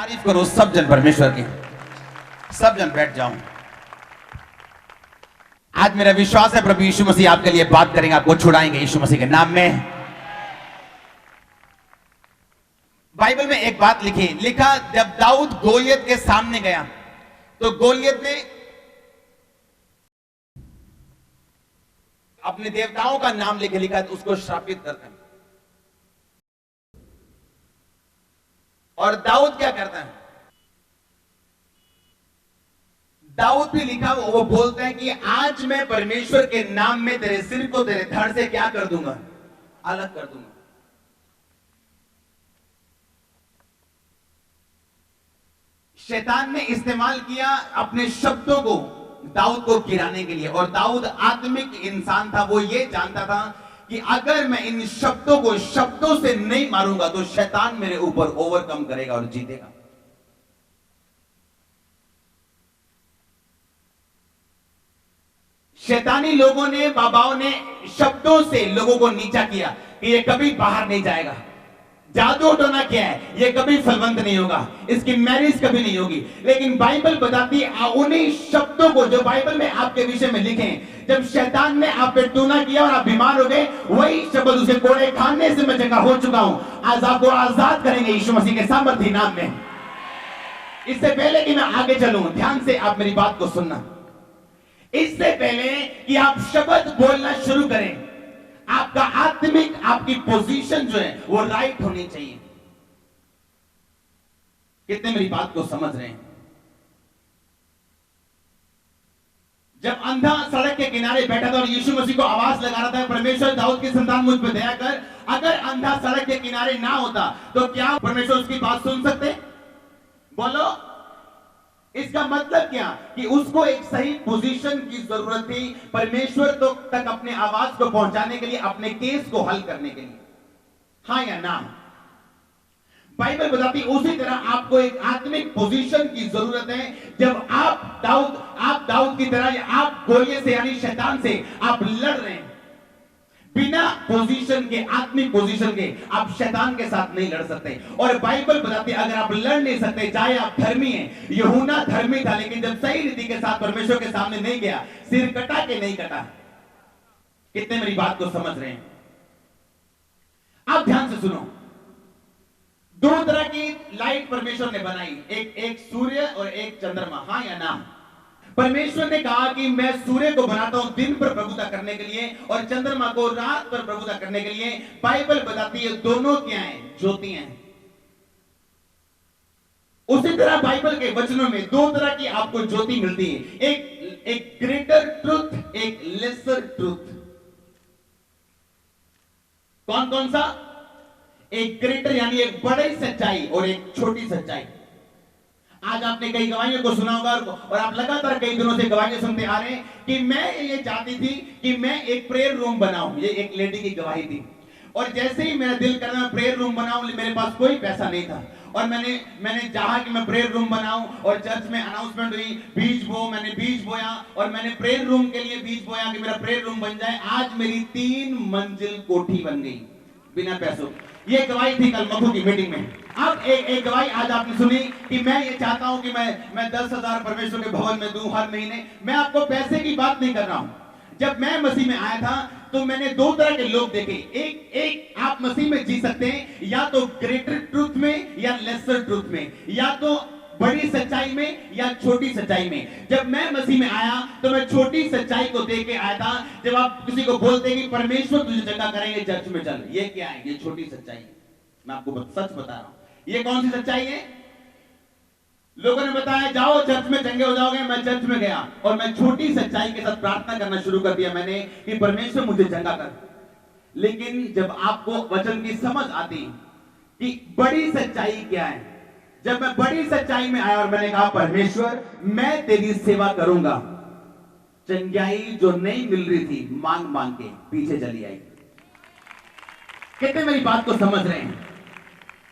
तारीफ करो सब जन परमेश्वर की। सब जन बैठ जाओ। आज मेरा विश्वास है प्रभु यीशु मसीह आपके लिए बात करेंगे, आपको छुड़ाएंगे यीशु मसीह के नाम में। बाइबल में एक बात लिखा जब दाऊद गोलियत के सामने गया तो गोलियत ने अपने देवताओं का नाम लेके लिखा तो उसको श्रापित करता है। और दाऊद क्या करता है? दाऊद भी लिखा वो बोलता है कि आज मैं परमेश्वर के नाम में तेरे सिर को तेरे धड़ से क्या कर दूंगा? अलग कर दूंगा। शैतान ने इस्तेमाल किया अपने शब्दों को दाऊद को गिराने के लिए। और दाऊद आत्मिक इंसान था, वो ये जानता था कि अगर मैं इन शब्दों को शब्दों से नहीं मारूंगा तो शैतान मेरे ऊपर ओवरकम करेगा और जीतेगा। शैतानी लोगों ने, बाबाओं ने शब्दों से लोगों को नीचा किया कि ये कभी बाहर नहीं जाएगा। जादू टोना क्या है? ये कभी फलवंत नहीं होगा, इसकी मैरिज कभी नहीं होगी। लेकिन बाइबल बताती है उन्हीं शब्दों को जो बाइबल में आपके विषय में लिखे, जब शैतान ने आप पे टूना किया और आप बीमार हो गए, वही शब्द उसे कोड़े खाने से मैं चंगा हो चुका हूं। आज आपको आजाद करेंगे यीशु मसीह के सामर्थ्य नाम में। इससे पहले कि मैं आगे चलूं, ध्यान से आप मेरी बात को सुनना। इससे पहले कि आप शब्द बोलना शुरू करें, आपका आत्मिक, आपकी पोजीशन जो है वो राइट होनी चाहिए। कितने मेरी बात को समझ रहे हैं? जब अंधा सड़क के किनारे बैठा था और यीशु मसीह को आवाज लगा रहा था, परमेश्वर दाऊद की संतान मुझ पर दया कर। अगर अंधा सड़क के किनारे ना होता तो क्या परमेश्वर उसकी बात सुन सकते? बोलो। इसका मतलब क्या? कि उसको एक सही पोजीशन की जरूरत थी परमेश्वर तक अपने आवाज को पहुंचाने के लिए, अपने केस को हल करने के लिए। हाँ या ना? बाइबल बताती उसी तरह आपको एक आत्मिक पोजीशन की जरूरत है। जब आप दाऊद की तरह, आप गोलियत से यानी शैतान से आप लड़ रहे हैं, बिना पोजीशन के, आत्मिक पोजीशन के आप शैतान के साथ नहीं लड़ सकते। और बाइबल बताती है अगर आप लड़ नहीं सकते, चाहे आप धर्मी हैं, यूहन्ना धर्मी था लेकिन जब सही रीति के साथ परमेश्वर के सामने नहीं गया, सिर कटा के नहीं कटा। कितने मेरी बात को समझ रहे हैं? आप ध्यान से सुनो। दो तरह की लाइट परमेश्वर ने बनाई, एक सूर्य और एक चंद्रमा। हाँ या ना? परमेश्वर ने कहा कि मैं सूर्य को बनाता हूं दिन पर प्रभुता करने के लिए और चंद्रमा को रात पर प्रभुता करने के लिए। बाइबल बताती है दोनों क्या हैं? ज्योतियां हैं। उसी तरह बाइबल के वचनों में दो तरह की आपको ज्योति मिलती है, एक ग्रेटर ट्रुथ, एक लेसर ट्रुथ। कौन कौन सा? एक ग्रेटर यानी एक बड़ी सच्चाई और एक छोटी सच्चाई। आज आपने कई गवाहियों को सुना होगा और आप लगातार कई दिनों से गवाहियां सुनते आ रहे हैं कि मैं ये चाहती थी कि मैं एक प्रेयर रूम बनाऊं। ये एक लेडी की गवाही थी। और जैसे ही मेरा दिल कर रहा मैं प्रेयर रूम बनाऊं, मेरे पास कोई पैसा नहीं था और मैंने चाहा कि मैं प्रेयर रूम बनाऊं और चर्च में अनाउंसमेंट हुई, बीज बो। मैंने बीज बोया और मैंने प्रेयर रूम के लिए बीज बोया कि मेरा प्रेयर रूम बन जाए। आज मेरी 3 मंजिल कोठी बन गई बिना पैसों। ये गवाही थी कल मखू की मीटिंग में। अब एक गवाही आज आपने सुनी कि मैं ये चाहता हूं कि मैं 10,000 परमेश्वर के भवन में दूं हर महीने। मैं आपको पैसे की बात नहीं कर रहा हूं। जब मैं मसीह में आया था तो मैंने दो तरह के लोग देखे। एक आप मसीह में जी सकते हैं या तो ग्रेटर ट्रूथ में या लेसर ट्रूथ में, या तो बड़ी सच्चाई में या छोटी सच्चाई में। जब मैं मसीह में आया तो मैं छोटी सच्चाई को देख के आया था। जब आप किसी को बोलते हैं कि परमेश्वर तुझे जगह करेंगे चर्च में चल, ये क्या है? ये छोटी सच्चाई है। मैं आपको सच बता रहा हूं। ये कौन सी सच्चाई है? लोगों ने बताया जाओ चर्च में चंगे हो जाओगे। मैं चर्च में गया और मैं छोटी सच्चाई के साथ प्रार्थना करना शुरू कर दिया मैंने कि परमेश्वर मुझे चंगा कर। लेकिन जब आपको वचन की समझ आती कि बड़ी सच्चाई क्या है, जब मैं बड़ी सच्चाई में आया और मैंने कहा परमेश्वर मैं तेरी सेवा करूंगा, चंगाई जो नहीं मिल रही थी मांग मांग के पीछे चली आई। कितने मेरी बात को समझ रहे हैं?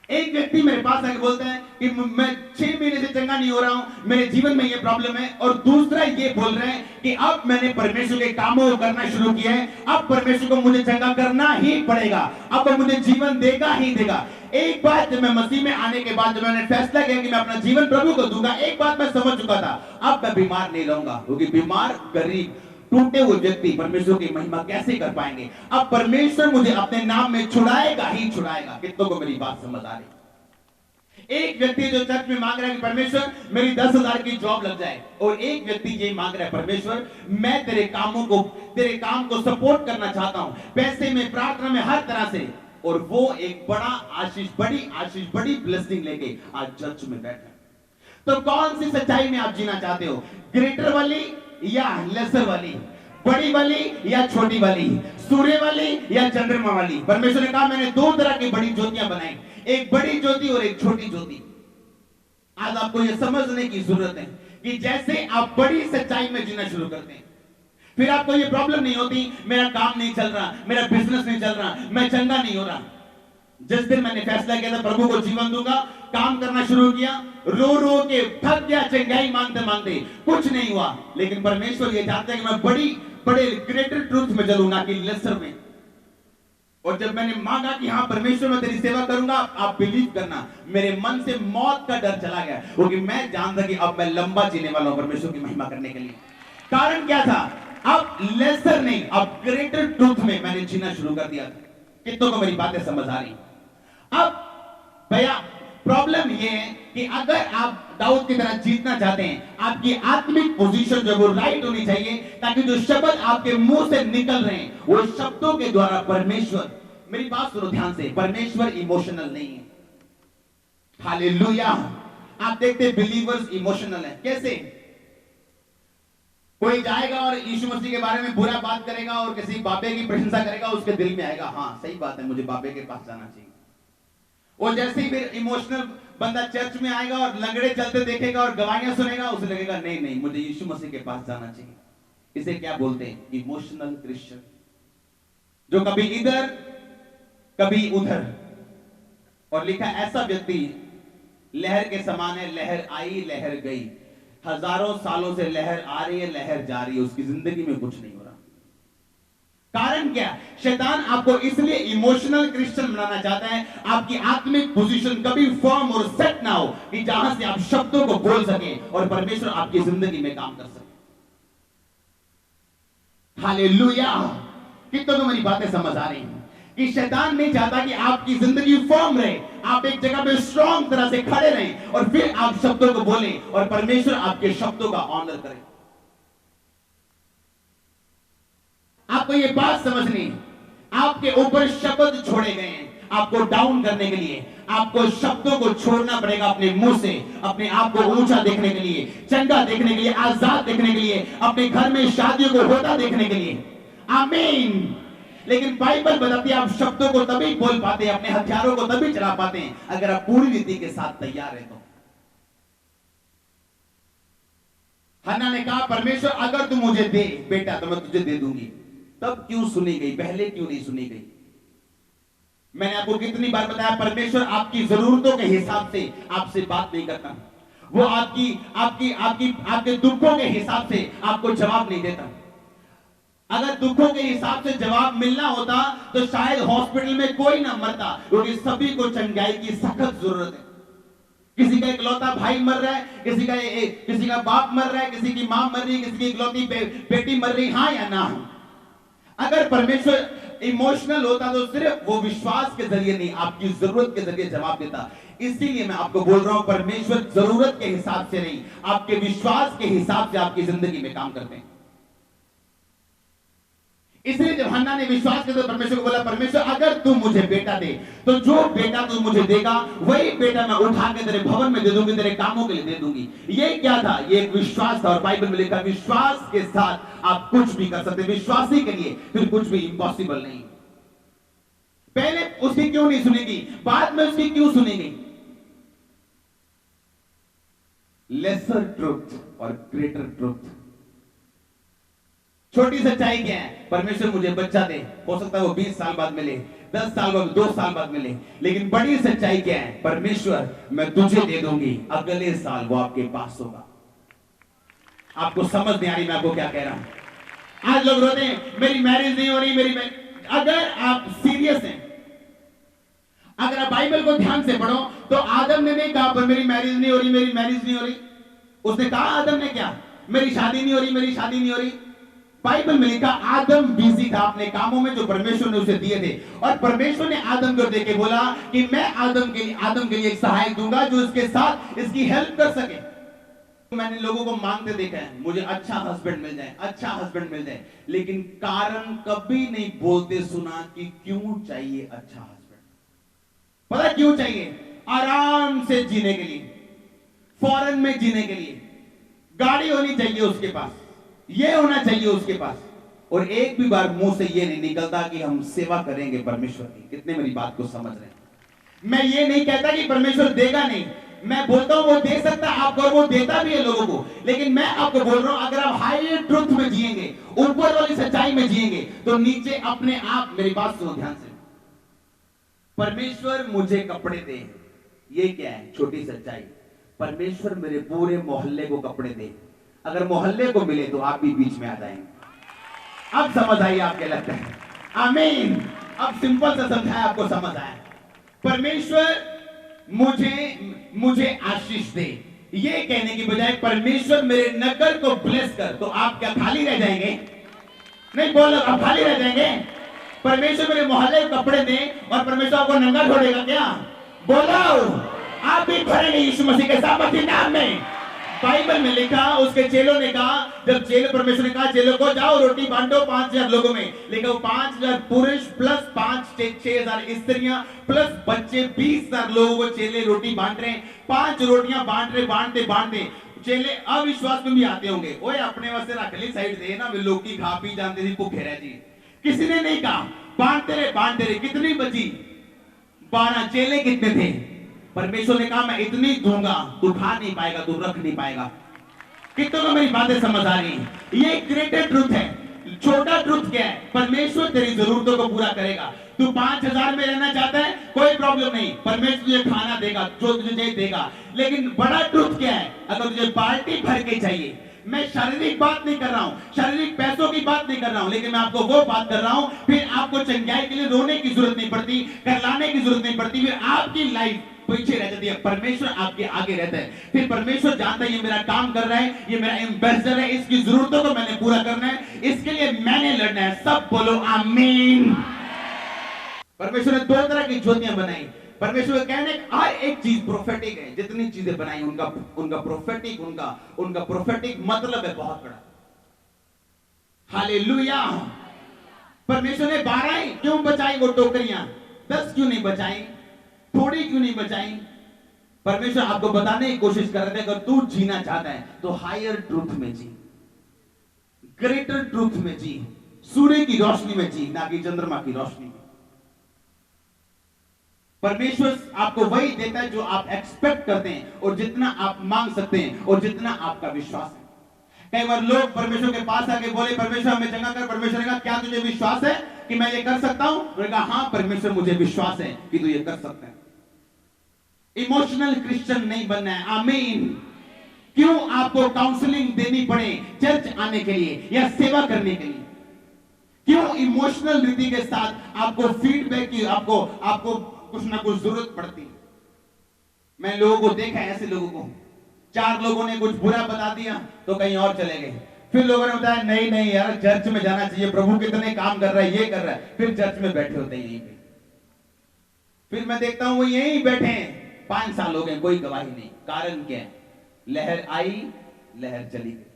एक व्यक्ति मेरे पास आके बोलता है कि मैं 6 महीने से चंगा नहीं हो रहा हूं, मेरे जीवन में ये प्रॉब्लम है, और दूसरा ये बोल रहे हैं कि अब मैंने परमेश्वर के कामों को करना शुरू किया है, अब परमेश्वर को मुझे चंगा करना ही पड़ेगा, अब वो मुझे जीवन देगा ही देगा। एक बात जब मैं मसीह में आने के बाद जब मैंने फैसला किया कि मैं अपना जीवन प्रभु को दूंगा, एक बात मैं समझ चुका था, अब मैं बीमार नहीं रहूंगा, क्योंकि बीमार, गरीब, टूटे हुए व्यक्ति परमेश्वर की महिमा कैसे कर पाएंगे। अब परमेश्वर मुझे अपने नाम में छुड़ाएगा ही छुड़ाएगा। कितनों को मेरी बात समझ आ रही? एक व्यक्ति जो चर्च में मांग रहा है कि परमेश्वर मेरी 10,000 की जॉब लग जाए, और एक व्यक्ति ये मांग रहा है, परमेश्वर मैं तेरे काम को सपोर्ट करना चाहता हूं, पैसे में, प्रार्थना में, हर तरह से। और वो एक बड़ी आशीष, बड़ी ब्लेसिंग लेके आज चर्च में बैठे। तो कौन सी सच्चाई में आप जीना चाहते हो? ग्रेटर वाली या लेसर वाली? बड़ी वाली या छोटी वाली? सूर्य वाली या चंद्रमा वाली? परमेश्वर ने कहा मैंने 2 तरह की बड़ी ज्योतियां बनाई, एक बड़ी ज्योति और एक छोटी ज्योति। आज आपको यह समझने की जरूरत है कि जैसे आप बड़ी सच्चाई में जीना शुरू करते हैं, फिर आपको यह प्रॉब्लम नहीं होती मेरा काम नहीं चल रहा, मेरा बिजनेस नहीं चल रहा, मैं चंगा नहीं हो रहा। जिस दिन मैंने फैसला किया था प्रभु को जीवन दूंगा, काम करना शुरू किया, रो रो के थक गया, चंगाई मांगते मांगते, कुछ नहीं हुआ। लेकिन परमेश्वर ये चाहते हैं कि मैं बड़े ग्रेटर ट्रूथ में चलूं, ना कि लेसर में। और जब मैंने मांगा कि हाँ परमेश्वर मैं तेरी सेवा करूंगा, आप बिलीव करना मेरे मन से मौत का डर चला गया, क्योंकि मैं जानता कि अब मैं लंबा जीने वाला हूं परमेश्वर की महिमा करने के लिए। कारण क्या था? अब लेसर नहीं, अब ग्रेटर ट्रूथ में मैंने जीना शुरू कर दिया था। कितनों को मेरी बातें समझ आ रही? अब भैया प्रॉब्लम यह है कि अगर आप दाऊद की तरह जीतना चाहते हैं, आपकी आत्मिक पोजीशन जो वो राइट होनी चाहिए, ताकि जो शब्द आपके मुंह से निकल रहे हैं वो शब्दों के द्वारा परमेश्वर, मेरी बात सुनो ध्यान से, परमेश्वर इमोशनल नहीं है। हालेलुया। आप देखते हैं बिलीवर्स इमोशनल है। कैसे? कोई जाएगा और यीशु मसीह के बारे में बुरा बात करेगा और किसी बाबे की प्रशंसा करेगा, उसके दिल में आएगा हाँ सही बात है, मुझे बाबे के पास जाना चाहिए। और जैसे ही फिर इमोशनल बंदा चर्च में आएगा और लंगड़े चलते देखेगा और गवाहियां सुनेगा, उसे लगेगा नहीं नहीं मुझे यीशु मसीह के पास जाना चाहिए। इसे क्या बोलते हैं? इमोशनल क्रिश्चियन, जो कभी इधर कभी उधर। और लिखा ऐसा व्यक्ति लहर के समान है, लहर आई लहर गई, हजारों सालों से लहर आ रही है, लहर जा रही है, उसकी जिंदगी में कुछ नहीं हो रहा। कारण क्या? शैतान आपको इसलिए इमोशनल क्रिश्चियन बनाना चाहता है, आपकी आत्मिक पोजीशन कभी फर्म और सेट ना हो कि जहां से आप शब्दों को बोल सकें और परमेश्वर आपकी जिंदगी में काम कर सके। हालेलुया। कितनों को मेरी बातें समझ आ रही हैं कि शैतान नहीं चाहता कि आपकी जिंदगी फर्म रहे, आप एक जगह पे स्ट्रॉन्ग तरह से खड़े रहें और फिर आप शब्दों को बोलें और परमेश्वर आपके शब्दों का ऑनर करे। आपको ये बात समझनी, आपके ऊपर शब्द छोड़े गए हैं आपको डाउन करने के लिए। आपको शब्दों को छोड़ना पड़ेगा अपने मुंह से, अपने आप को ऊंचा देखने के लिए, चंगा देखने के लिए, आजाद देखने के लिए, अपने घर में शादियों को होता देखने के लिए। आमीन। लेकिन बाइबल बताती है आप शब्दों को तभी बोल पाते हैं, अपने हथियारों को तभी चला पाते हैं अगर आप पूरी रीति के साथ तैयार है। तो हन्ना ने कहा परमेश्वर अगर तू मुझे दे बेटा तो मैं तुझे दे दूंगी। तब क्यों सुनी गई, पहले क्यों नहीं सुनी गई? मैंने आपको कितनी बार बताया परमेश्वर आपकी जरूरतों के हिसाब से आपसे बात नहीं करता। वो आपके दुखों के हिसाब से आपको जवाब नहीं देता। अगर दुखों के हिसाब से जवाब मिलना होता तो शायद हॉस्पिटल में कोई ना मरता, क्योंकि सभी को चंगाई की सख्त जरूरत है। किसी का इकलौता भाई मर रहा है, किसी का बाप मर रहा है, किसी की मां मर रही है, किसी की इकलौती बेटी मर रही, हाँ या ना? अगर परमेश्वर इमोशनल होता तो सिर्फ वो विश्वास के जरिए नहीं, आपकी जरूरत के जरिए जवाब देता। इसीलिए मैं आपको बोल रहा हूं परमेश्वर जरूरत के हिसाब से नहीं, आपके विश्वास के हिसाब से आपकी जिंदगी में काम करते हैं। इसलिए जब हन्ना ने विश्वास किया तो परमेश्वर को बोला परमेश्वर अगर तू मुझे बेटा दे तो जो बेटा तू मुझे देगा वही बेटा मैं उठा के तेरे भवन में दे दूंगी, तेरे कामों के लिए दे दूंगी। ये क्या था? ये एक विश्वास था। और बाइबल में लिखा विश्वास के साथ आप कुछ भी कर सकते। विश्वासी के लिए फिर कुछ भी इम्पॉसिबल नहीं। पहले उसकी क्यों नहीं सुनी गई, बाद में उसकी क्यों सुनी गई? लेसर ट्रुथ और ग्रेटर ट्रुथ। छोटी सच्चाई क्या है? परमेश्वर मुझे बच्चा दे, हो सकता है वो 20 साल बाद मिले, 10 साल बाद, 2 साल बाद मिले, लेकिन बड़ी सच्चाई क्या है? परमेश्वर मैं तुझे दे दूंगी, अगले साल वो आपके पास होगा। आपको समझ नहीं आ रही मैं आपको क्या कह रहा हूं? आज लोग रोते हैं मेरी मैरिज नहीं हो रही, अगर आप सीरियस हैं, अगर आप बाइबल को ध्यान से पढ़ो तो आदम ने नहीं कहा पर मेरी मैरिज नहीं हो रही, मेरी मैरिज नहीं हो रही। उसने कहा आदम ने क्या? मेरी शादी नहीं हो रही, मेरी शादी नहीं हो रही। बाइबल में लिखा आदम बिजी था अपने कामों में जो परमेश्वर ने उसे दिए थे, और परमेश्वर ने आदम को देके बोला कि मैं आदम के लिए एक सहायक दूंगा जो इसके साथ इसकी हेल्प कर सके। मैंने लोगों को मांगते देखा है मुझे अच्छा हस्बैंड मिल जाए, अच्छा हस्बैंड मिल जाए, लेकिन कारण कभी नहीं बोलते सुना कि क्यों चाहिए अच्छा हस्बैंड। पता क्यों चाहिए? आराम से जीने के लिए, फॉरेन में जीने के लिए, गाड़ी होनी चाहिए उसके पास, ये होना चाहिए उसके पास, और एक भी बार मुंह से ये नहीं निकलता कि हम सेवा करेंगे परमेश्वर की। कितने मेरी बात को समझ रहे हैं? मैं ये नहीं कहता कि परमेश्वर देगा नहीं, मैं बोलता हूं वो दे सकता है आपको, और वो देता भी है लोगों को, लेकिन मैं आपको बोल रहा हूं अगर आप हायर ट्रुथ में जिएंगे, ऊपर वाली सच्चाई में जिएंगे, तो नीचे अपने आप, मेरी बात सुनो ध्यान से, परमेश्वर मुझे कपड़े दे, ये क्या है? छोटी सच्चाई। परमेश्वर मेरे पूरे मोहल्ले को कपड़े दे, अगर मोहल्ले को मिले तो आप भी बीच में आ जाएंगे। अब समझ आई आपके लगता है? आमीन। अब सिंपल सा समझाया, आपको समझ आया। परमेश्वर मुझे आशीष दे, ये कहने की बजाय परमेश्वर मेरे नगर को ब्लेस कर, तो आप क्या खाली रह जाएंगे? नहीं बोलो, आप खाली रह जाएंगे? परमेश्वर मेरे मोहल्ले को कपड़े दे और परमेश्वर आपको नंगा छोड़ेगा क्या? बोलो, आप भी भरेंगे यीशु मसीह के सामर्थ्य नाम में। बाइबल में लिखा, उसके चेलों ने कहा, जब परमेश्वर ने कहा चेलों को जाओ रोटी बांटो 5000 लोगों में, लेकिन 5000 पुरुष प्लस 6,000 स्त्रियां प्लस बच्चे 20,000 लोगों को चेले रोटी बांट रहे हैं। 5 रोटियां बांट रहे, बांटते चेले अविश्वास में भी आते होंगे, ओए अपने वास्ते रख ली साइड दे ना, वे लोग की खा पी जानते थे, भूखे रह जी। किसी ने नहीं कहा, बांटते रहे। कितनी बची? 12। चेले कितने थे? परमेश्वर ने कहा मैं इतनी दूंगा, तू खा नहीं पाएगा, तू रख नहीं पाएगा। कितनों को मेरी बातें समझ आ रही हैं? ये ग्रेटर ट्रुथ है। छोटा ट्रुथ क्या है? परमेश्वर तेरी जरूरतों को पूरा करेगा। तू 5,000 में रहना चाहता है, कोई प्रॉब्लम नहीं, परमेश्वर तुझे खाना देगा, जो तुझे देगा। लेकिन बड़ा ट्रुथ क्या है? अगर तुझे बाल्टी भर के चाहिए, मैं शारीरिक बात नहीं कर रहा हूं, शारीरिक पैसों की बात नहीं कर रहा हूं, लेकिन मैं आपको वो बात कर रहा हूं, फिर आपको चंगाई के लिए रोने की जरूरत नहीं पड़ती, करलाने की जरूरत नहीं पड़ती, फिर आपकी लाइफ पीछे रह जाती है, परमेश्वर आपके आगे रहता है। फिर परमेश्वर जानता है ये मेरा काम कर रहा है, ये मेरा एम्बेसडर है, इसकी जरूरतों को मैंने पूरा करना है, इसके लिए मैंने लड़ना है। सब बोलो आमीन। परमेश्वर ने 2 तरह की ज्योतियां बनाई। परमेश्वर के कहने हर एक चीज प्रोफेटिक है, जितनी चीजें बनाई उनका प्रोफेटिक मतलब है बहुत बड़ा। हालेलुया। परमेश्वर ने 12 क्यों बचाई वो टोकरियां? 10 क्यों नहीं बचाई? थोड़ी क्यों नहीं बचाई? परमेश्वर आपको बताने की कोशिश कर रहे थे, अगर तू जीना चाहता है तो हायर ट्रूथ में जी, ग्रेटर ट्रूथ में जी, सूर्य की रोशनी में जी, ना कि चंद्रमा की रोशनी में। परमेश्वर आपको वही देता है जो आप एक्सपेक्ट करते हैं, और जितना आप मांग सकते हैं, और जितना आपका विश्वास है। कई बार लोग परमेश्वर के पास आके बोले परमेश्वर हमें चंगा कर। परमेश्वर ने कहा क्या तुझे विश्वास है कि मैं ये कर सकता हूं? उन्होंने कहा हाँ परमेश्वर मुझे विश्वास है कि तू ये कर सकता है। इमोशनल क्रिश्चियन नहीं बनना है। आमीन। क्यों आपको काउंसलिंग देनी पड़े चर्च आने के लिए या सेवा करने के लिए? क्यों इमोशनल रीति के साथ आपको फीडबैक की आपको कुछ ना कुछ जरूरत पड़ती? मैं लोगों को देखा है, ऐसे लोगों को 4 लोगों ने कुछ बुरा बता दिया तो कहीं और चले गए, फिर लोगों ने बताया नहीं यार चर्च में जाना चाहिए, प्रभु कितने काम कर रहा है, ये कर रहा है, फिर चर्च में बैठे होते हैं यहीं पे। फिर मैं देखता हूं वो यहीं बैठे हैं, 5 साल हो गए, कोई गवाही नहीं। कारण क्या है? लहर आई लहर चली गई।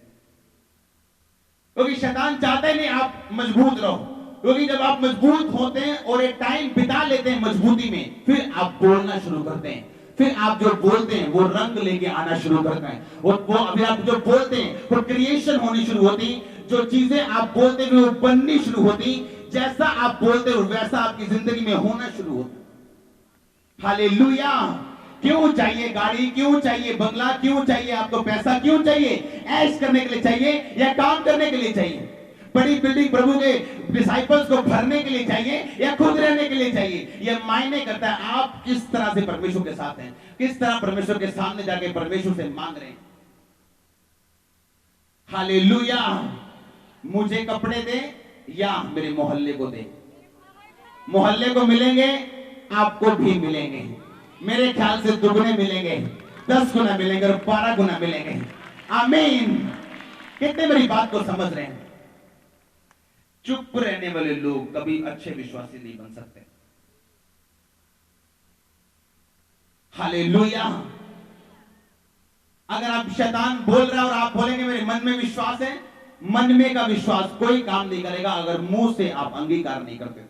क्योंकि शैतान चाहता ही नहीं आप मजबूत रहो, क्योंकि जब आप मजबूत होते हैं और एक टाइम बिता लेते हैं मजबूती में, फिर आप बोलना शुरू करते हैं, फिर आप जो बोलते हैं वो रंग लेके आना शुरू करता है, वो अभी आप जो बोलते हैं वो क्रिएशन होनी शुरू होती, जो चीजें आप बोलते हैं वो बननी शुरू होती, जैसा आप बोलते हो वैसा आपकी जिंदगी में होना शुरू होता। हालेलुया। क्यों चाहिए गाड़ी? क्यों चाहिए बंगला? क्यों चाहिए आपको पैसा? क्यों चाहिए? ऐश करने के लिए चाहिए या काम करने के लिए चाहिए? बड़ी बिल्डिंग प्रभु के डिसाइपल्स को भरने के लिए चाहिए या खुद रहने के लिए चाहिए? यह मायने करता है आप किस तरह से परमेश्वर के साथ हैं, किस तरह परमेश्वर के सामने जाके परमेश्वर से मांग रहे हैं। हालेलुया। मुझे कपड़े दे या मेरे मोहल्ले को दे। मोहल्ले को मिलेंगे, आपको भी मिलेंगे। मेरे ख्याल से दुगने मिलेंगे, 10 गुना मिलेंगे और 12 गुना मिलेंगे। आमीन। कितने मेरी बात को समझ रहे हैं? चुप रहने वाले लोग कभी अच्छे विश्वासी नहीं बन सकते। हालेलुया। अगर आप शैतान बोल रहा है और आप बोलेंगे मेरे मन में विश्वास है, मन में का विश्वास कोई काम नहीं करेगा अगर मुंह से आप अंगीकार नहीं करते।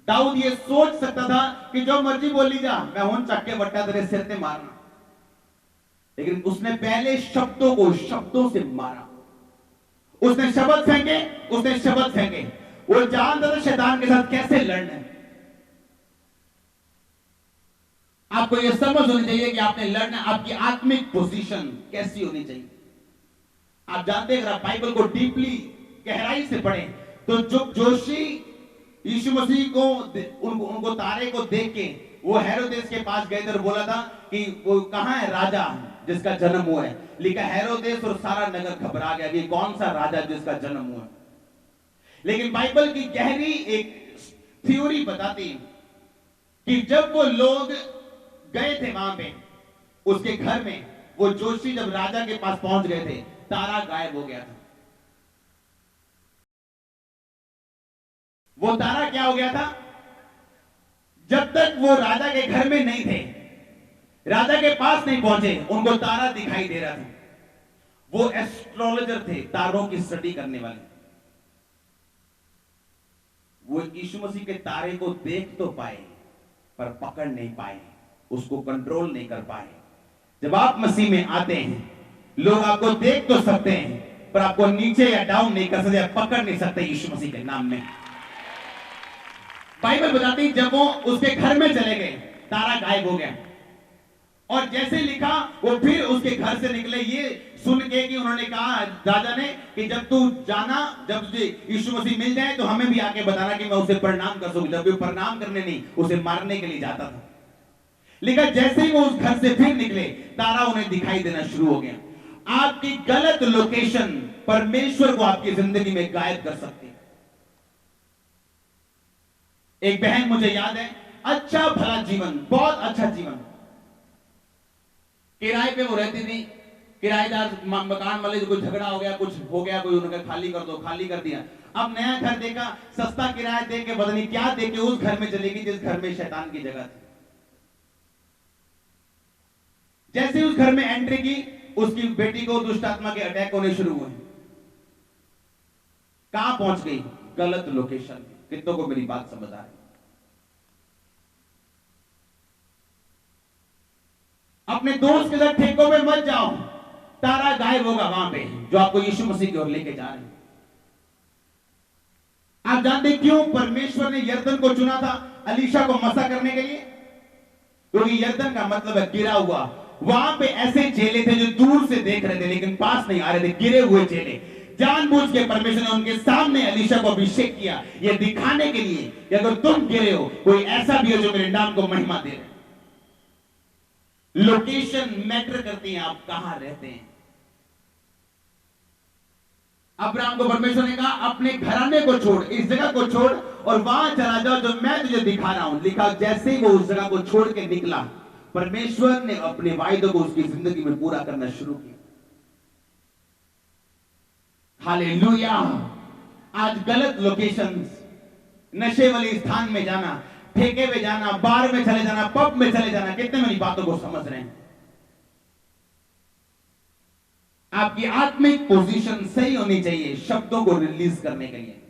दाऊद ये सोच सकता था कि जो मर्जी बोली जा, मैं हूं चक्के वट्टा तेरे सिर पे मारना, लेकिन उसने पहले शब्दों को शब्दों से मारा। उसने शब्द फेंके, उसने शब्द फेंके। वो जानता था शैतान के साथ कैसे लड़ना है। आपको यह समझ होनी चाहिए कि आपने लड़ना, आपकी आत्मिक पोजीशन कैसी होनी चाहिए। आप जानते हैं अगर आप बाइबल को डीपली गहराई से पढ़ें तो जो जोशी यीशु मसीह को उनको तारे को देख के वो हेरोदेस के पास गए थे और बोला था कि वो कहां है राजा जिसका जन्म हुआ है। लिखा हेरोदेस और सारा नगर घबरा गया कि कौन सा राजा जिसका जन्म हुआ है। लेकिन बाइबल की गहरी एक थ्योरी बताती कि जब वो लोग गए थे वहां पे उसके घर में, वो जोशी जब राजा के पास पहुंच गए थे, तारा गायब हो गया था। वो तारा क्या हो गया था? जब तक वो राजा के घर में नहीं थे, राजा के पास नहीं पहुंचे, उनको तारा दिखाई दे रहा था। वो एस्ट्रोलॉजर थे, तारों की स्टडी करने वाले। वो यीशु मसीह के तारे को देख तो पाए पर पकड़ नहीं पाए, उसको कंट्रोल नहीं कर पाए। जब आप मसीह में आते हैं, लोग आपको देख तो सकते हैं पर आपको नीचे या डाउन नहीं कर सकते, पकड़ नहीं सकते यीशु मसीह के नाम में। बाइबल बताती जब वो उसके घर में चले गए, तारा गायब हो गया और जैसे लिखा वो फिर उसके घर से निकले, ये सुन के कि उन्होंने कहा राजा ने कि जब तू जाना, जब तुझे यीशु मसीह मिल जाए तो हमें भी आके बताना कि मैं उसे प्रणाम कर सकूं। जब भी प्रणाम करने नहीं, उसे मारने के लिए जाता था। लेकिन जैसे ही वो उस घर से फिर निकले, तारा उन्हें दिखाई देना शुरू हो गया। आपकी गलत लोकेशन परमेश्वर को आपकी जिंदगी में गायब कर सकती है। एक बहन मुझे याद है, अच्छा भला जीवन, बहुत अच्छा जीवन, किराए पे वो रहती थी। किराएदार मकान वाले जो कोई झगड़ा हो गया, कुछ हो गया, कोई उन्होंने खाली कर दो, खाली कर दिया। अब नया घर देखा, सस्ता किराया दे के पता नहीं क्या दे के उस घर में चलेगी जिस घर में शैतान की जगह थी। जैसे उस घर में एंट्री की, उसकी बेटी को दुष्ट आत्मा के अटैक होने शुरू हुए। कहां पहुंच गई? गलत लोकेशन। कितनों को मेरी बात समझ आ रही? अपने दोस्त के साथ ठेकों में मत जाओ, तारा गायब होगा वहां पे जो आपको यीशु मसीह की ओर लेके जा रहे हैं। आप जानते क्यों परमेश्वर ने यरदन को चुना था अलीशा को मसा करने के लिए? क्योंकि यरदन का मतलब है गिरा हुआ। वहां पे ऐसे चेले थे जो दूर से देख रहे थे लेकिन पास नहीं आ रहे थे, गिरे हुए चेले। जानबूझ के परमेश्वर ने उनके सामने अलीशा को अभिषेक किया, यह दिखाने के लिए कि अगर तुम गिरे हो, कोई ऐसा भी हो जो मेरे नाम को महिमा दे रहे। लोकेशन मैटर करती है, आप कहां रहते हैं। अब्राहम को परमेश्वर ने कहा अपने घराने को छोड़, इस जगह को छोड़ और वहां चला जाओ जो मैं तुझे दिखा रहा हूं। लिखा जैसे ही वो उस जगह को छोड़ के निकला, परमेश्वर ने अपने वायदों को उसकी जिंदगी में पूरा करना शुरू किया। हालेलुया। आज गलत लोकेशंस, नशे वाले स्थान में जाना, ठेके में जाना, बार में चले जाना, पब में चले जाना, कितने मेरी बातों को समझ रहे हैं? आपकी आत्मिक पोजीशन सही होनी चाहिए शब्दों को रिलीज करने के लिए।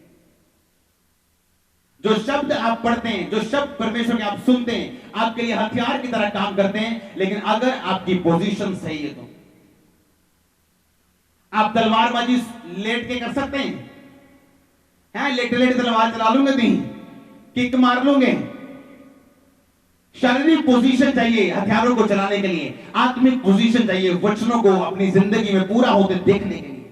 जो शब्द आप पढ़ते हैं, जो शब्द परमेश्वर के आप सुनते हैं, आपके लिए हथियार की तरह काम करते हैं। लेकिन अगर आपकी पोजीशन सही है तो आप तलवारबाजी लेट के कर सकते हैं। लेटे लेटे तलवार चला लूंगे, नहीं किक मार लूंगे। शारीरिक पोजीशन चाहिए हथियारों को चलाने के लिए, आत्मिक पोजीशन चाहिए वचनों को अपनी जिंदगी में पूरा होते देखने के लिए।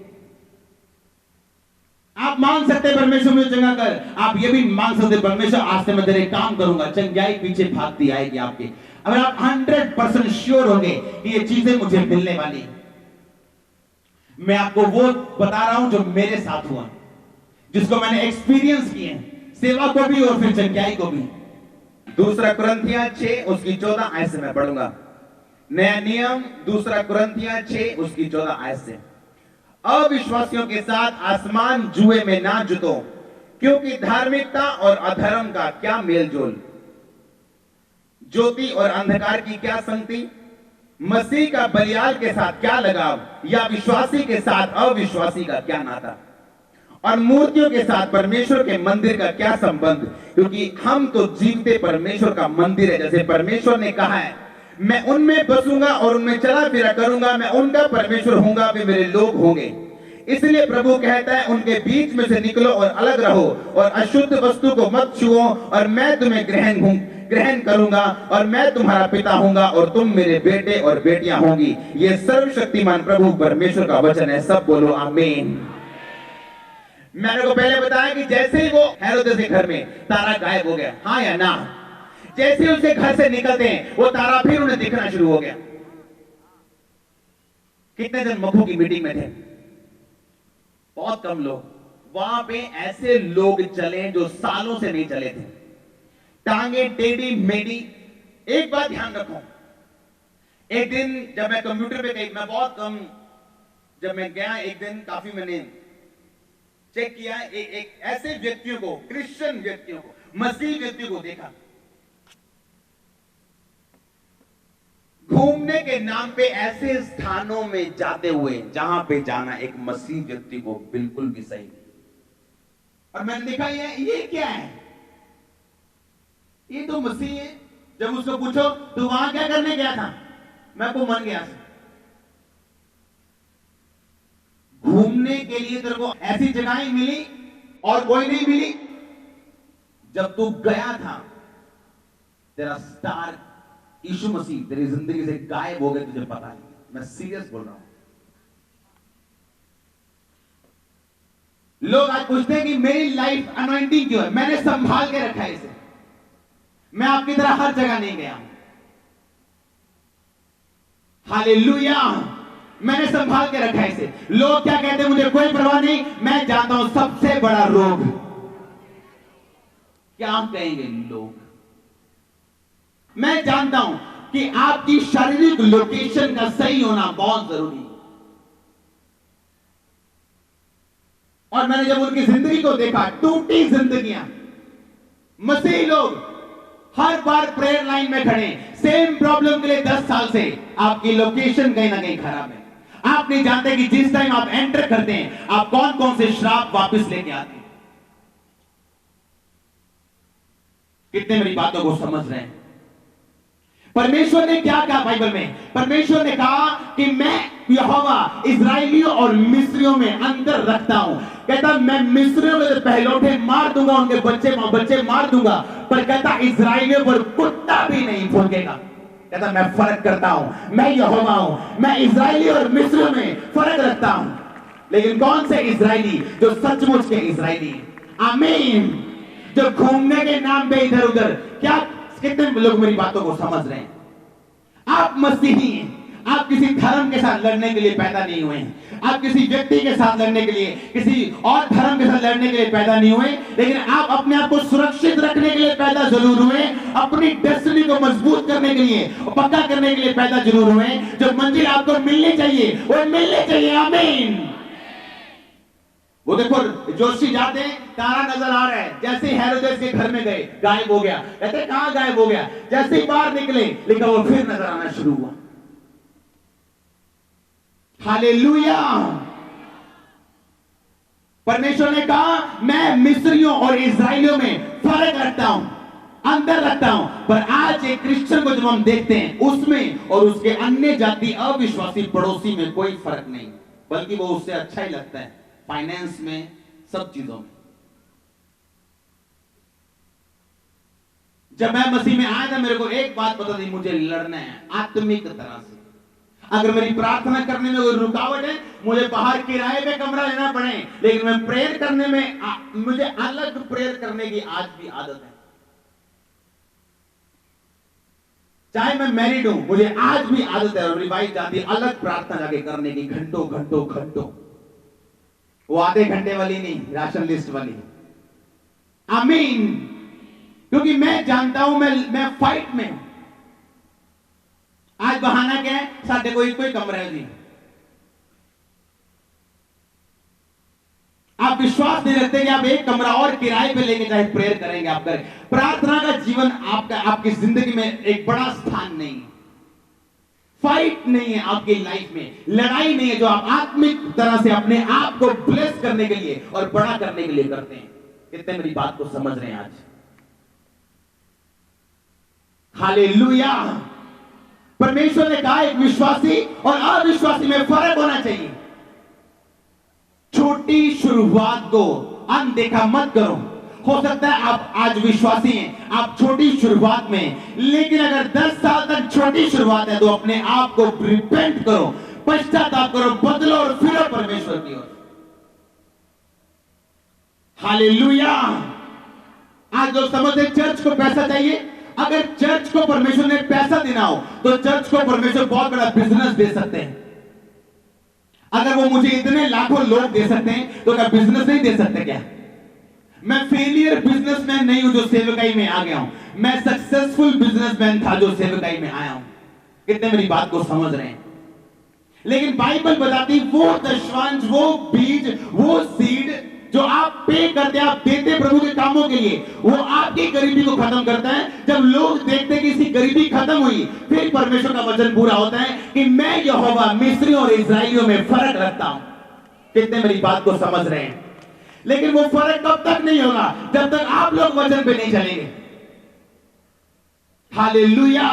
में चंगा कर। आप ये भी मांग सकते, परमेश्वर आज से मैं तेरे काम करूंगा, चंगाई पीछे भागती आएगी आपके। अगर आप 100% श्योर होंगे कि ये चीजें मुझे मिलने वाली, मैं आपको वो बता रहा हूं जो मेरे साथ हुआ, जिसको मैंने एक्सपीरियंस किए, सेवा को भी और फिर चंगाई को भी। दूसरा कुरिन्थियां 6 उसकी 14 आयत से मैं पढ़ूंगा। नया नियम दूसरा कुरिन्थियां 6 उसकी 14 आयत से, अविश्वासियों के साथ आसमान जुए में ना जुतो, क्योंकि धार्मिकता और अधर्म का क्या मेलजोल, ज्योति और अंधकार की क्या संगति, मसीह का बलियाल के साथ क्या लगाव, या विश्वासी के साथ अविश्वासी का क्या नाता, और मूर्तियों के साथ परमेश्वर के मंदिर का क्या संबंध, क्योंकि हम तो जीवते परमेश्वर का मंदिर है। जैसे परमेश्वर ने कहा है, मैं उनमें बसूंगा और उनमें चला फिरा करूंगा, मैं उनका परमेश्वर होऊंगा, वे मेरे लोग होंगे। इसलिए प्रभु कहता है, उनके बीच में से निकलो और अलग रहो, और अशुद्ध वस्तु को मत छुओ, और मैं तुम्हें ग्रहण करूंगा, और मैं तुम्हारा पिता होऊंगा, और तुम मेरे बेटे और बेटियां होंगी। ये सर्वशक्तिमान प्रभु परमेश्वर का वचन है। सब बोलो आमीन। मैंने को पहले बताया कि जैसे ही वो हेरोदेस के घर में तारा गायब हो गया, हाँ या ना, जैसे ही उसके घर से निकलते हैं वो तारा फिर उन्हें दिखना शुरू हो गया। कितने जन मखू की मीटिंग में थे? बहुत कम लोग। वहां पे ऐसे लोग चले जो सालों से नहीं चले थे, टांगे टेढ़ी मेढ़ी। एक बात ध्यान रखो, एक दिन जब मैं कंप्यूटर पे गई, मैं बहुत कम, जब मैं गया एक दिन काफी मैंने चेक किया, एक ऐसे व्यक्तियों को, क्रिश्चियन व्यक्तियों को, मसीही व्यक्तियों को देखा, घूमने के नाम पे ऐसे स्थानों में जाते हुए जहां पे जाना एक मसीही व्यक्ति को बिल्कुल भी सही नहीं। और मैंने देखा ये क्या है, ये तो मसीह है। जब उसको पूछो तू वहां क्या करने गया था, मैं को मन गया, घूमने के लिए तेरे को ऐसी जगह मिली और कोई नहीं मिली। जब तू गया था, तेरा स्टार यीशु मसीह तेरी जिंदगी से गायब हो गए, तुझे पता नहीं। मैं सीरियस बोल रहा हूं। लोग आज पूछते हैं कि मेरी लाइफ अनॉइंटिंग क्यों है? मैंने संभाल के रखा है इसे। मैं आपकी तरह हर जगह नहीं गया हूं। हालेलुया, मैंने संभाल के रखा है इसे। लोग क्या कहते हैं मुझे कोई परवाह नहीं। मैं जानता हूं सबसे बड़ा रोग क्या कहेंगे लोग। मैं जानता हूं कि आपकी शारीरिक लोकेशन का सही होना बहुत जरूरी है। और मैंने जब उनकी जिंदगी को देखा, टूटी जिंदगियां, मसीही लोग हर बार प्रेयर लाइन में खड़े, सेम प्रॉब्लम के लिए 10 साल से आपकी लोकेशन कहीं ना कहीं खराब है। आप नहीं जानते कि जिस टाइम आप एंटर करते हैं, आप कौन कौन से श्राप वापस लेके आते हैं। कितने मेरी बातों को समझ रहे हैं? परमेश्वर ने क्या कहा बाइबल में? परमेश्वर ने कहा कि मैं यहोवा इस्राएलियों और मिस्रियों में अंतर रखता हूं। कहता मैं मिस्रियों के पहलौठे मार दूंगा, उनके बच्चे मार दूंगा, पर कहता इस्राएलियों पर कुत्ता भी नहीं भौंकेगा। कहता मैं फर्क करता हूं, मैं यहोवा हूं, मैं इस्राएली और मिस्रियों में फर्क रखता हूं। लेकिन कौन से इस्राएली? जो सचमुच के इस्राएली। आमीन। जो घूमने के नाम पे इधर उधर, क्या कितने लोग मेरी बातों को समझ रहे हैं? आप मसीही हैं। आप किसी धर्म के साथ लड़ने के लिए पैदा नहीं हुए हैं। आप किसी व्यक्ति के साथ लड़ने के लिए, किसी और धर्म के साथ लड़ने के लिए पैदा नहीं हुए। लेकिन आप अपने आप को सुरक्षित रखने के लिए पैदा जरूर हुए। अपनी डेस्टिनी को मजबूत करने के लिए, पक्का करने के लिए पैदा जरूर हुए। जो मंजिल आपको मिलनी चाहिए वो मिलनी चाहिए। आमीन। वो देखो जोशी जाते हैं, तारा नजर आ रहा है। जैसे ही हेरोदेस के घर में गए, गायब हो गया। कहते कहां गायब हो गया? जैसे ही बाहर निकले, लेकिन वो फिर नजर आना शुरू हुआ। हालेलुया। परमेश्वर ने कहा मैं मिस्रियों और इस्राएलियों में फर्क रखता हूं, अंतर रखता हूं। पर आज एक क्रिश्चियन को जब हम देखते हैं, उसमें और उसके अन्य जाति अविश्वासी पड़ोसी में कोई फर्क नहीं, बल्कि वो उससे अच्छा ही लगता है। फाइनेंस में, सब चीजों में। जब मैं मसीह में आया था, मेरे को एक बात पता थी, मुझे लड़ना है आत्मिक तरह से। अगर मेरी प्रार्थना करने में कोई रुकावट है, मुझे बाहर किराए पे कमरा लेना पड़े, लेकिन मैं प्रेयर करने में मुझे अलग प्रेयर करने की आज भी आदत है। चाहे मैं मैरिड हूं, मुझे आज भी आदत है, और मेरी वाइफ जानती है, अलग प्रार्थना जाके करने की, घंटों घंटों घंटों। वो आधे घंटे वाली नहीं, राशन लिस्ट वाली। आमीन। क्योंकि मैं जानता हूं मैं फाइट में हूं। आज बहाना क्या है, साढ़े कोई कमरा है जी। आप विश्वास नहीं रखते कि आप एक कमरा और किराए पे लेके चाहे प्रेयर करेंगे, आप करें। प्रार्थना का जीवन आपकी जिंदगी में एक बड़ा स्थान नहीं है। फाइट नहीं है आपकी लाइफ में, लड़ाई नहीं है जो आप आत्मिक तरह से अपने आप को ब्लेस करने के लिए और बड़ा करने के लिए करते हैं। कितने मेरी बात को समझ रहे हैं आज? हालेलुया। परमेश्वर ने कहा एक विश्वासी और अविश्वासी में फर्क होना चाहिए। छोटी शुरुआत को अनदेखा मत करो। हो सकता है आप आज विश्वासी हैं, आप छोटी शुरुआत में, लेकिन अगर 10 साल तक छोटी शुरुआत है तो अपने आप को रिपेंट करो, पश्चाताप करो, बदलो और फिरो परमेश्वर की ओर। हालेलुया। आज लोग समझते चर्च को पैसा चाहिए। अगर चर्च को परमेश्वर ने पैसा देना हो तो चर्च को परमेश्वर बहुत बड़ा बिजनेस दे सकते हैं। अगर वो मुझे इतने लाखों लोग दे सकते हैं तो क्या बिजनेस नहीं दे सकते क्या? मैं फेलियर बिजनेसमैन नहीं हूं जो सेवकाई में आ गया हूं, मैं सक्सेसफुल बिजनेसमैन था जो सेवकाई में आया हूं। कितने मेरी बात को समझ रहे हैं? लेकिन बाइबल बताती वो दशवांश, वो बीज, वो सीड जो आप पे करते, आप देते प्रभु के कामों के लिए, वो आपकी गरीबी को खत्म करता है। जब लोग देखते कि इसकी गरीबी खत्म हुई, फिर परमेश्वर का वचन पूरा होता है कि मैं यहोवा मिस्रियों और इस्राएलियों में फर्क रखता हूं। कितने मेरी बात को समझ रहे हैं? लेकिन वो फर्क कब तक नहीं होगा? जब तक आप लोग वचन पे नहीं चलेंगे। हालेलुया।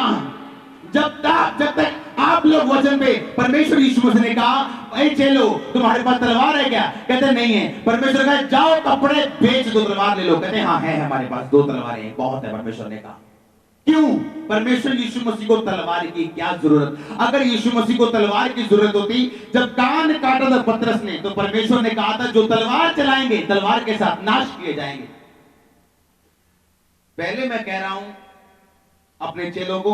जब तक आप लोग वचन पे, परमेश्वर यीशु मसीह ने कहा, ऐ चेलो तुम्हारे पास तलवार है क्या? कहते नहीं है। परमेश्वर कहा जाओ कपड़े बेच दो, तलवार ले लो। कहते हाँ है हमारे पास 2 तलवारें हैं, बहुत है। परमेश्वर ने कहा क्यों? परमेश्वर यीशु मसीह को तलवार की क्या जरूरत? अगर यीशु मसीह को तलवार की जरूरत होती, जब कान काटा था पतरस ने, तो परमेश्वर ने कहा था जो तलवार चलाएंगे तलवार के साथ नाश किए जाएंगे। पहले मैं कह रहा हूं अपने चेलों को,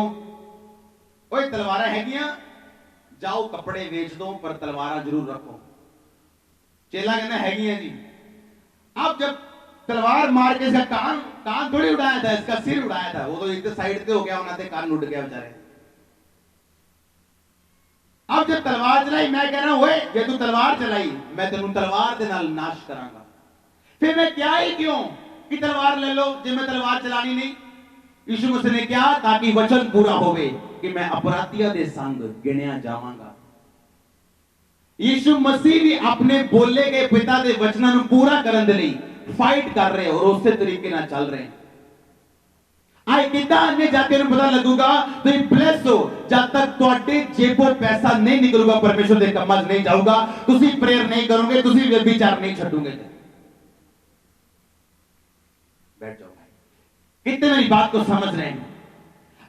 ओए तलवारा है क्या? जाओ कपड़े बेच दो पर तलवारा जरूर रखो। चेला कहना है जी। अब जब तलवार मार के इसका कान थोड़ी उड़ाया था, इसका सिर उड़ाया था। वो तो इतने साइड से हो गया, होना थे कान उड़ गया बेचारे। अब जब तलवार चलाई, मैं कह रहा हूं ये तू तलवार चलाई, मैं तेनू तलवार दे नाल नाश करांगा। फिर मैं क्या ही क्यों कि तलवार ले लो जे मैं तलवार चलानी नहीं। यीशु मसीह ने क्या? ताकि वचन पूरा होवे कि मैं अपराधियां दे संग गिणया जावांगा। यीशु मसीह भी अपने बोले गए पिता दे वचनां नूं पूरा करन दे लई फाइट कर रहे हो और उस तरीके ना चल रहे हैं। आए कितना अन्य जातियों को पता लगूगा तो ये ब्लेस हो। जब तक ਤੁਹਾਡੇ जेबों पैसा नहीं निकलूगा, परमेश्वर दे कमाज नहीं जाऊगा, तुसी प्रेयर नहीं करोगे, तुसी व्यभिचार नहीं छूटोगे। बैठ जाओ भाई। कितने मेरी बात को समझ रहे हैं?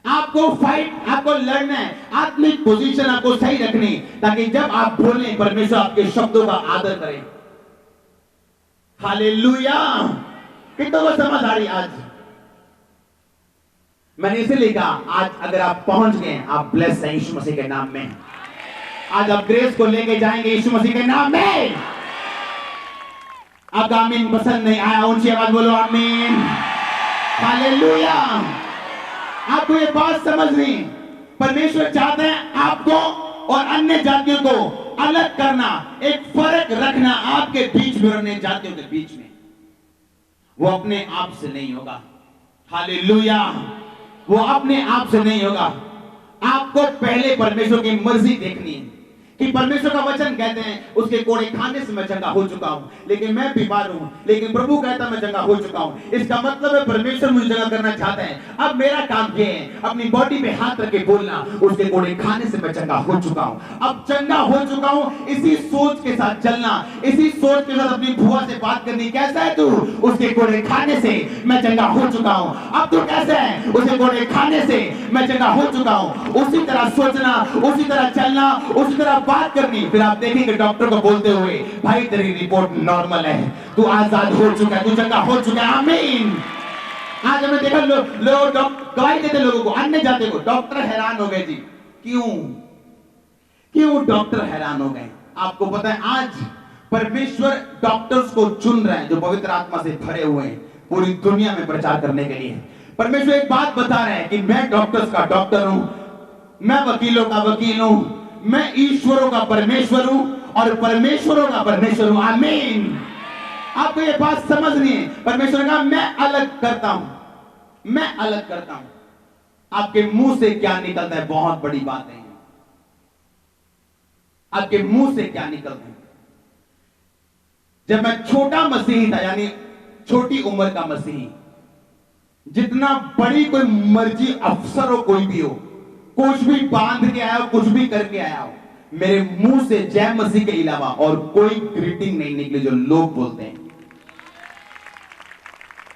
आपको फाइट, आपको लड़ना है, आत्मिक पोजीशन आपको सही रखनी, ताकि जब आप बोलें परमेश्वर आपके शब्दों का आदर करें। हालेलुया। कितनों को समझ आ रही? आज मैंने इसीलिए कहा आज अगर आप पहुंच गए, आप ब्लेस हैं यीशु मसीह के नाम में। आज आप ग्रेस को लेके जाएंगे यीशु मसीह के नाम में। अब आमीन पसंद नहीं आया, ऊंची आवाज बोलो आमीन। हालेलुया। आपको ये बात समझनी, परमेश्वर चाहते हैं आपको और अन्य जातियों को अलग करना, एक फर्क रखना आपके बीच में और अन्य जातियों के बीच में। वो अपने आप से नहीं होगा। हालेलुया। वो अपने आप से नहीं होगा। आपको पहले परमेश्वर की मर्जी देखनी है कि परमेश्वर का वचन कहते हैं उसके कोड़े खाने से मैं चंगा हो चुका हूं, लेकिन मैं बीमार हूं, लेकिन प्रभु कहता है मैं चंगा हो चुका हूं। इसका मतलब है परमेश्वर मुझे चंगा करना चाहते हैं। अब मेरा काम ये है अपनी बॉडी पे हाथ रख के बोलना, उसके कोड़े खाने से मैं चंगा हो चुका हूं, अब चंगा हो चुका हूं। इसी सोच के साथ चलना, इसी सोच के साथ अपनी बुआ से बात करनी, कैसा है तू, उसके कोड़े खाने से मैं चंगा हो चुका हूं। अब तू कैसा है, उसके कोड़े खाने से मैं चंगा हो चुका हूं। उसी तरह सोचना, उसी तरह चलना, उसी तरह बात करनी। फिर आप देखेंगे डॉक्टर को बोलते हुए, भाई तेरी रिपोर्ट नॉर्मल है, तू आजाद हो चुका है, तू चंगा हो चुका है। आमीन। आज हमें देखा लोग गवाही देते लोगों को, अन्य जाते को। डॉक्टर हैरान हो गए जी, क्यों डॉक्टर हैरान हो गए? आपको पता है आज परमेश्वर डॉक्टर्स को चुन रहे हैं जो पवित्र आत्मा से भरे हुए हैं पूरी दुनिया में प्रचार करने के लिए। परमेश्वर एक बात बता रहे हैं कि मैं डॉक्टर्स का डॉक्टर हूं, मैं वकीलों का वकील हूं, मैं ईश्वरों का परमेश्वर हूं और परमेश्वरों का परमेश्वर हूं। आमीन। आपको ये बात समझनी है। परमेश्वर का मैं अलग करता हूं, मैं अलग करता हूं। आपके मुंह से क्या निकलता है बहुत बड़ी बात है। आपके मुंह से क्या निकलता है। जब मैं छोटा मसीही था, यानी छोटी उम्र का मसीही, जितना बड़ी कोई मर्जी अफसर हो, कोई भी हो, कुछ भी बांध के आया हो, कुछ भी करके आया हो, मेरे मुंह से जय मसीह के अलावा और कोई ग्रीटिंग नहीं निकली जो लोग बोलते हैं।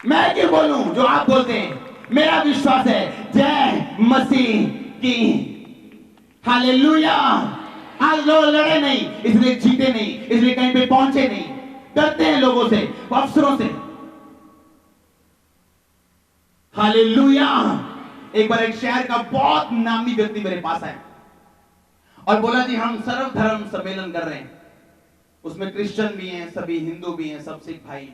मैं क्यों बोलूं जो आप बोलते हैं? मेरा विश्वास है जय मसीह की। हालेलुया। आज लोग लड़े नहीं, इसलिए जीते नहीं, इसलिए कहीं पे पहुंचे नहीं, डरते हैं लोगों से, अफसरों से। हालेलुया। एक बार एक शहर का बहुत नामी व्यक्ति मेरे पास आया और बोला जी हम सर्वधर्म सम्मेलन कर रहे हैं, उसमें क्रिश्चियन भी हैं, सभी हिंदू भी हैं, सब सिख भाई।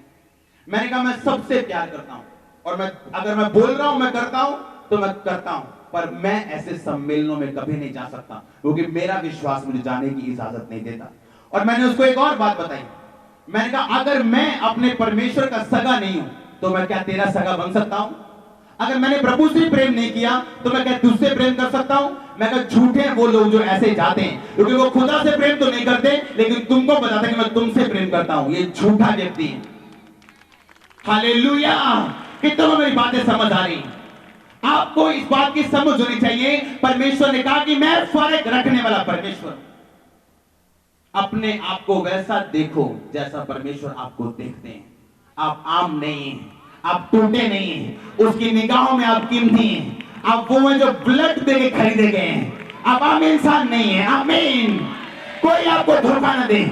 मैंने कहा मैं सबसे प्यार करता हूं और मैं अगर मैं बोल रहा हूं मैं करता हूं तो मैं करता हूं, पर मैं ऐसे सम्मेलनों में कभी नहीं जा सकता क्योंकि मेरा विश्वास मुझे जाने की इजाजत नहीं देता। और मैंने उसको एक और बात बताई। मैंने कहा अगर मैं अपने परमेश्वर का सगा नहीं हूं तो मैं क्या तेरा सगा बन सकता हूं? अगर मैंने प्रभु से प्रेम नहीं किया तो मैं क्या तुझसे प्रेम कर सकता हूं? मैं कहा झूठे हैं वो लोग जो ऐसे जाते हैं, क्योंकि वो खुदा से प्रेम तो नहीं करते लेकिन तुमको बताते हैं कि मैं तुमसे प्रेम करता हूं। ये झूठा व्यक्ति है। हालेलुया। कितनों को मेरी बातें समझ आ रही? आपको इस बात की समझ होनी चाहिए, परमेश्वर ने कहा कि मैं फर्क रखने वाला परमेश्वर। अपने आप को वैसा देखो जैसा परमेश्वर आपको देखते हैं। आप आम नहीं हैं, आप टूटे नहीं हैं, उसकी निगाहों में आप कीमती हैं। आप वो हैं जो ब्लड दे के खरीदे गए हैं। आप आम इंसान नहीं है। आमीन। कोई आपको धोखा ना दे,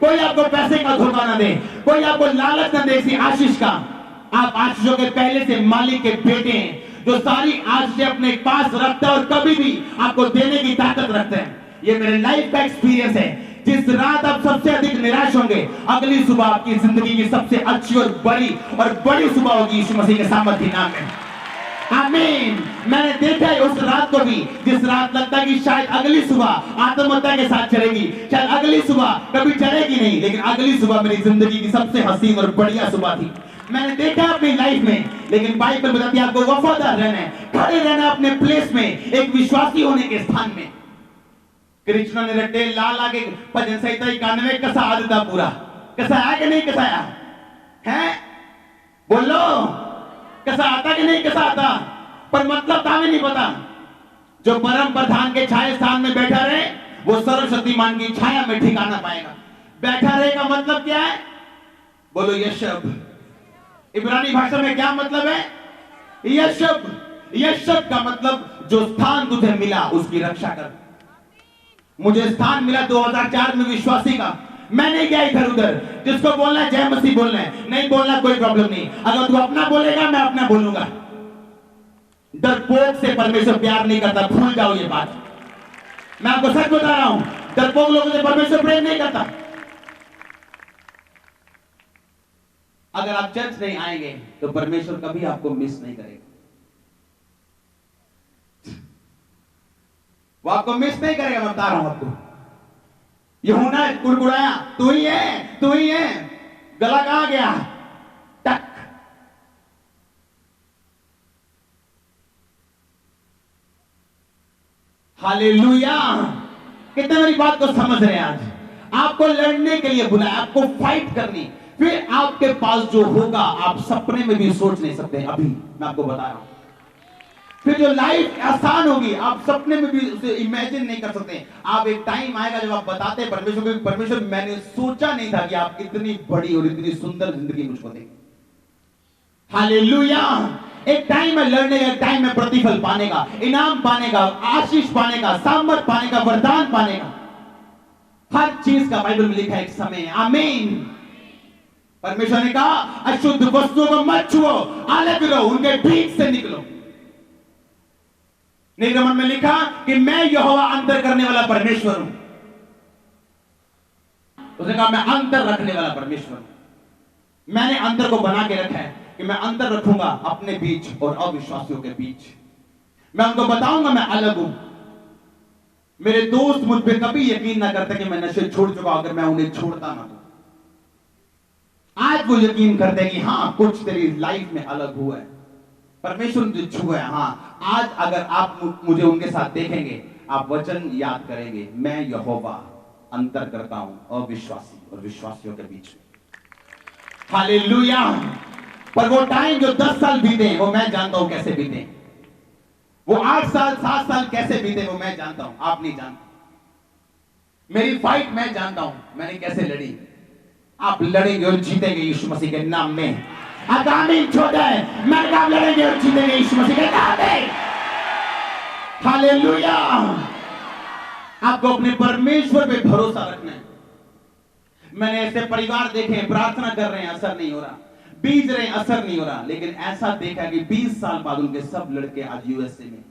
कोई आपको पैसे का धोखा ना दे, कोई आपको लालच ना दे इसी आशीष का। आप आशीषों के पहले से मालिक के बेटे हैं जो सारी आशीष अपने पास रखता है और कभी भी आपको देने की ताकत रखते हैं। ये मेरे लाइफ का एक्सपीरियंस है। जिस रात आप सबसे अधिक निराश होंगे, अगली सुबह आपकी जिंदगी की सबसे अच्छी और बड़ी सुबह होगी यीशु मसीह के सामर्थ्य नाम में। आमीन। मैंने देखा है उस रात को भी, जिस रात लगता है कि शायद अगली सुबह आत्महत्या के साथ चलेगी, शायद अगली सुबह कभी चलेगी नहीं, लेकिन अगली सुबह मेरी जिंदगी की सबसे हसीन और बढ़िया सुबह थी। मैंने देखा अपनी लाइफ में, लेकिन बाइबल बताती है आपको वफादार रहना है, खड़े रहना अपने प्लेस में, एक विश्वासी होने के स्थान में। कृष्ण ने रट्टे लाल आगे भजन संहिता 91 कसा आदता पूरा कसा है कि नहीं कसाया है? बोलो कसा आता कि नहीं कसा आता? पर मतलब था नहीं पता। जो परम प्रधान के छाया स्थान में बैठा रहे वो सर्वशक्तिमान की छाया में ठिकाना पाएगा। बैठा रहे का मतलब क्या है? बोलो यशब। इब्रानी भाषा में क्या मतलब है? यशब। यशब का मतलब जो स्थान तुझे मिला उसकी रक्षा कर। मुझे स्थान मिला 2004 में विश्वासी का। मैं नहीं गया इधर उधर। जिसको बोलना है जय मसीह बोलना है, नहीं बोलना कोई प्रॉब्लम नहीं। अगर तू अपना बोलेगा मैं अपना बोलूंगा। डरपोक से परमेश्वर प्यार नहीं करता, भूल जाओ ये बात। मैं आपको सच बता रहा हूं, डरपोक लोगों से परमेश्वर प्रेम नहीं करता। अगर आप चर्च नहीं आएंगे तो परमेश्वर कभी आपको मिस नहीं करेगा। वो आपको मिस नहीं करेगा। मैं बता रहा हूं आपको। यूहन्ना कुड़कुड़ाया, तू ही है, तू ही है। गला कहां गया? टक। हालेलुया। कितने मेरी बात को समझ रहे हैं? आज आपको लड़ने के लिए बुलाया, आपको फाइट करनी, फिर आपके पास जो होगा आप सपने में भी सोच नहीं सकते। अभी मैं आपको बता रहा हूं, फिर जो लाइफ आसान होगी आप सपने में भी उसे इमेजिन नहीं कर सकते। आप एक टाइम आएगा जब आप बताते हैं परमेश्वर को, परमेश्वर मैंने सोचा नहीं था कि आप इतनी बड़ी और इतनी सुंदर जिंदगी मुझको देंगे। हालेलुया। एक टाइम है लड़ने का, एक टाइम है प्रतिफल पाने का, इनाम पाने का, आशीष पाने का, सामर्थ पाने का, वरदान पाने का। हर चीज का बाइबल में लिखा है एक समय। आमीन। परमेश्वर ने कहा अशुद्ध वस्तुओं को मत छुओ, अलग रहो, उनके बीच से निकलो। निर्गमन में लिखा कि मैं यहोवा अंतर करने वाला परमेश्वर हूं। उसने कहा मैं अंतर रखने वाला परमेश्वर हूं। मैंने अंतर को बना के रखा है कि मैं अंतर रखूंगा अपने बीच और अविश्वासियों के बीच। मैं उनको बताऊंगा मैं अलग हूं। मेरे दोस्त मुझ पे कभी यकीन ना करते कि मैं नशे छोड़ चुका अगर मैं उन्हें छोड़ता ना तो। आज वो यकीन करते हैं कि हाँ कुछ तेरी लाइफ में अलग हुआ है, परमेश्वर ने छुआ है। हाँ आज अगर आप मुझे उनके साथ देखेंगे आप वचन याद करेंगे, मैं यहोवा अंतर करता हूं अविश्वासी और विश्वासियों के बीच में। हालेलुया। पर वो टाइम जो 10 साल बीते वो मैं जानता हूं कैसे बीते, वो 8 साल 7 साल कैसे बीते वो मैं जानता हूं, आप नहीं जानते। मेरी फाइट मैं जानता हूं मैंने कैसे लड़ी। आप लड़ेंगे और जीतेंगे यीशु मसीह के नाम में। आगामी छोटा है, मैं आप लड़ेंगे और जीतेंगे यीशु मसीह के नाम में। हालेलुया। आपको अपने परमेश्वर पे भरोसा रखना है। मैंने ऐसे परिवार देखे प्रार्थना कर रहे हैं असर नहीं हो रहा, बीज रहे असर नहीं हो रहा, लेकिन ऐसा देखा कि 20 साल बाद उनके सब लड़के आज यूएसए में,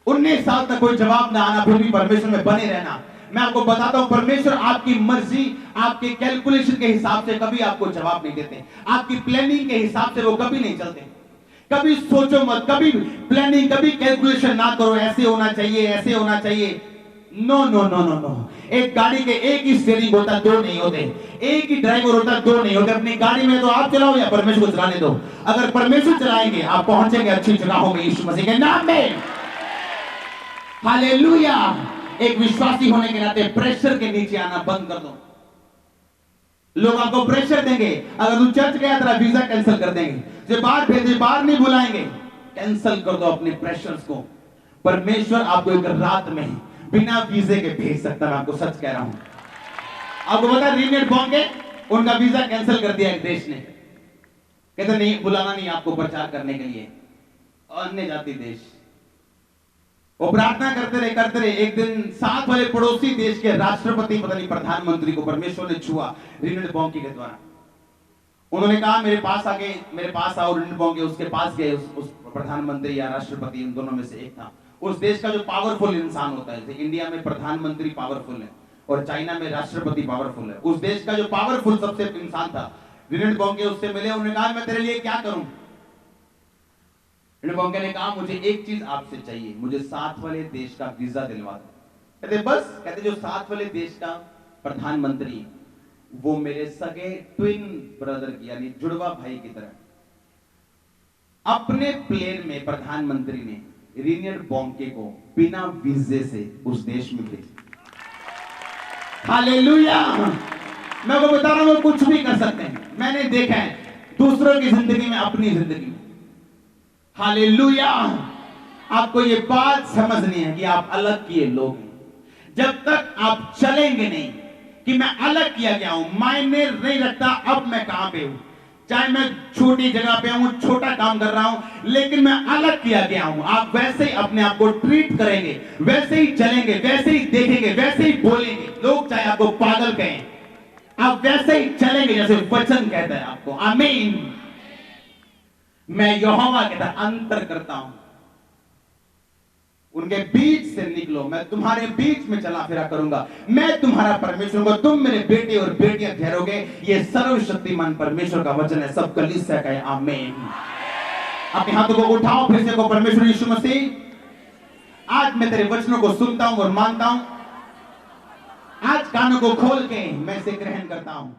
19 साल तक कोई जवाब ना आना, फिर भी परमेश्वर में बने रहना। मैं आपको बताता हूं परमेश्वर आपकी मर्जी, आपके कैलकुलेशन के हिसाब से कभी आपको जवाब नहीं देते। आपकी प्लानिंग के हिसाब से वो कभी नहीं चलते। कभी सोचो मत, कभी प्लानिंग, कभी कैलकुलेशन ना करो, ऐसे होना चाहिए, ऐसे होना चाहिए। No no no no no. एक गाड़ी के एक ही स्टीयरिंग होता, दो नहीं होते। एक ही ड्राइवर होता, दो नहीं होते। अपनी गाड़ी में तो आप चलाओ या परमेश्वर को चलाने दो। अगर परमेश्वर चलाएंगे आप पहुंचेंगे अच्छी जगहों में यीशु मसीह के नाम में। हालेलुया। एक विश्वासी होने के नाते प्रेशर के नीचे आना बंद कर दो। लोग आपको प्रेशर देंगे, अगर तू चर्च गया तेरा वीजा कैंसिल कर देंगे, जो बाहर भेजे बाहर नहीं बुलाएंगे। कैंसिल कर दो अपने प्रेशर्स को। परमेश्वर आपको एक रात में बिना वीजे के भेज सकता है। मैं आपको सच कह रहा हूं। आपको पता है रीनेट बॉन्गे उनका वीजा कैंसिल कर दिया एक देश ने, कहते नहीं बुलाना नहीं आपको प्रचार करने के लिए। अन्य जाति देश वो प्रार्थना करते रहे। एक दिन साथ वाले पड़ोसी देश के राष्ट्रपति पता नहीं प्रधानमंत्री को परमेश्वर ने छुआ रीनेट बॉन्गे के द्वारा। उन्होंने कहा मेरे पास आके, मेरे पास आओ। रीनेट बॉन्गे उसके पास गए, उस प्रधानमंत्री या राष्ट्रपति उन दोनों में से एक था। उस देश का जो पावरफुल इंसान होता है, इंडिया में प्रधानमंत्री पावरफुल है और चाइना में राष्ट्रपति पावरफुल है। उस देश का जो पावरफुल सबसे इंसान था रीनेट बॉन्गे उससे मिले। उन्होंने कहा मैं तेरे लिए क्या करूं? रीनेट बॉन्गे ने कहा मुझे एक चीज आपसे चाहिए, मुझे साथ वाले देश का वीजा दिलवा दो। कहते बस? कहते जो साथ वाले देश का प्रधानमंत्री वो मेरे सगे ट्विन ब्रदर की यानी जुड़वा भाई की तरह। अपने प्लेन में प्रधानमंत्री ने रीनेट बॉन्गे को बिना वीजे से उस देश में भेजा। हालेलुया। मैं वो बता रहा हूं वो कुछ भी कर सकते हैं। मैंने देखा है दूसरों की जिंदगी में, अपनी जिंदगी में। हालेलुया। आपको ये बात समझनी है कि आप अलग किए लोग हैं। जब तक आप चलेंगे नहीं कि मैं अलग किया गया हूं, मायने नहीं रखता अब मैं कहां पे हूं, चाहे मैं छोटी जगह पे हूं, छोटा काम कर रहा हूं, लेकिन मैं अलग किया गया हूं। आप वैसे ही अपने आप को ट्रीट करेंगे, वैसे ही चलेंगे, वैसे ही देखेंगे, वैसे ही बोलेंगे। लोग चाहे आपको पागल कहें, आप वैसे ही चलेंगे जैसे वचन कहता है आपको। आमीन। मैं यहोवा कहता अंतर करता हूं, उनके बीच से निकलो, मैं तुम्हारे बीच में चला फिरा करूंगा, मैं तुम्हारा परमेश्वर हूं, तुम मेरे बेटे और बेटियां ठहरोगे। ये सर्वशक्तिमान परमेश्वर का वचन है। सब कलीसिया कहे आमीन। अपने हाथों को उठाओ फिर से को परमेश्वर यीशु मसीह आज मैं तेरे वचनों को सुनता हूं और मानता हूं। आज कानों को खोल के मैं इसे ग्रहण करता हूं।